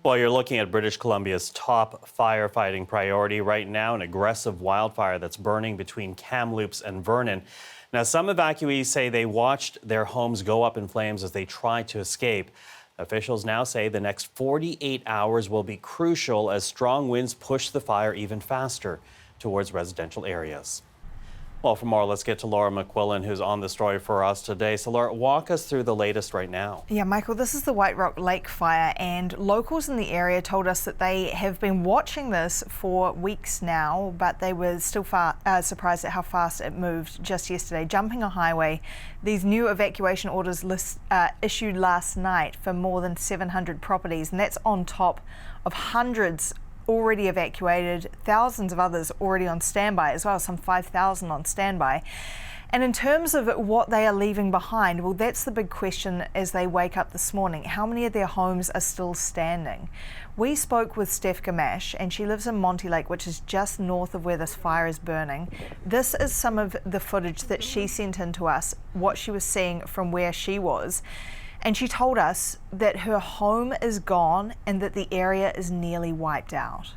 Well, you're looking at British Columbia's top firefighting priority right now, an aggressive wildfire that's burning between Kamloops and Vernon. Now, some evacuees say they watched their homes go up in flames as they tried to escape. Officials now say the next 48 hours will be crucial as strong winds push the fire even faster towards residential areas. Well, for more, let's get to Laura McQuillan, who's on the story for us today. So, Laura, walk us through the latest right now. Yeah, Michael, this is the White Rock Lake fire, and locals in the area told us that they have been watching this for weeks now, but they were still surprised at how fast it moved just yesterday. Jumping a highway, these new evacuation orders issued last night for more than 700 properties, and that's on top of hundreds already evacuated, thousands of others already on standby as well, some 5,000 on standby. And in terms of what they are leaving behind, well, that's the big question as they wake up this morning. How many of their homes are still standing? We spoke with Steph Gamache, and she lives in Monty Lake, which is just north of where this fire is burning. This is some of the footage that she sent in to us, what she was seeing from where she was. And she told us that her home is gone and that the area is nearly wiped out.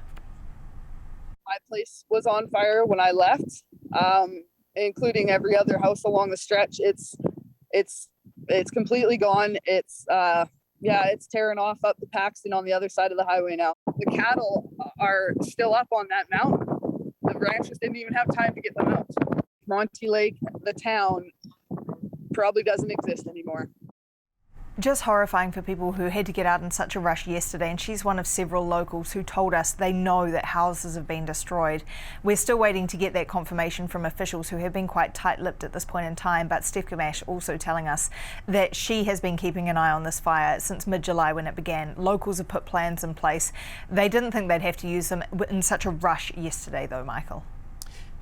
My place was on fire when I left, including every other house along the stretch. It's completely gone. It's tearing off up the Paxton on the other side of the highway now. The cattle are still up on that mountain. The ranchers didn't even have time to get them out. Monty Lake, the town, probably doesn't exist anymore. Just horrifying for people who had to get out in such a rush yesterday, and she's one of several locals who told us they know that houses have been destroyed. We're still waiting to get that confirmation from officials who have been quite tight-lipped at this point in time, but Steph Gamache also telling us that she has been keeping an eye on this fire since mid-July when it began. Locals have put plans in place. They didn't think they'd have to use them in such a rush yesterday though, Michael.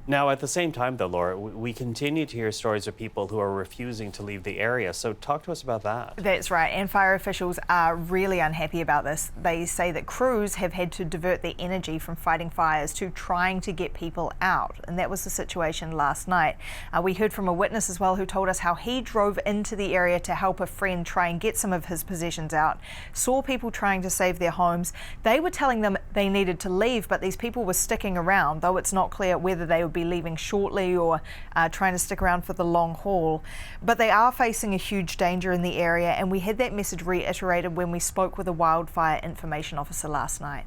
Now, at the same time, though, Laura, we continue to hear stories of people who are refusing to leave the area. So talk to us about that. That's right. And fire officials are really unhappy about this. They say that crews have had to divert their energy from fighting fires to trying to get people out. And that was the situation last night. We heard from a witness as well who told us how he drove into the area to help a friend try and get some of his possessions out. Saw people trying to save their homes. They were telling them they needed to leave, but these people were sticking around, though it's not clear whether they would be leaving shortly or trying to stick around for the long haul. But they are facing a huge danger in the area, and we had that message reiterated when we spoke with a wildfire information officer last night.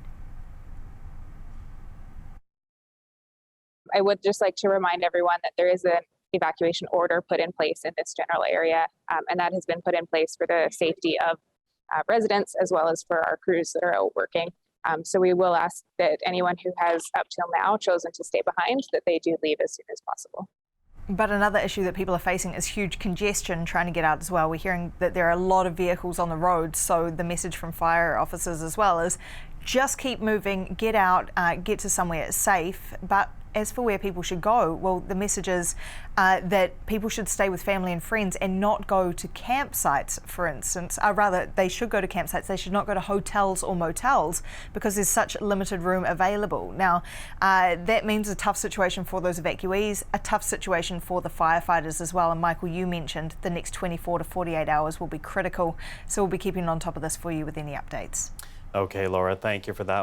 I would just like to remind everyone that there is an evacuation order put in place in this general area, and that has been put in place for the safety of residents as well as for our crews that are out working. So we will ask that anyone who has up till now chosen to stay behind, that they do leave as soon as possible. But another issue that people are facing is huge congestion trying to get out as well. We're hearing that there are a lot of vehicles on the road, so the message from fire officers as well is just keep moving, get out, get to somewhere safe. But as for where people should go, well, the message is that people should stay with family and friends and not go to campsites, for instance. Rather, they should go to campsites. They should not go to hotels or motels because there's such limited room available. Now, that means a tough situation for those evacuees, a tough situation for the firefighters as well. And Michael, you mentioned the next 24 to 48 hours will be critical. So we'll be keeping on top of this for you with any updates. Okay, Laura, thank you for that.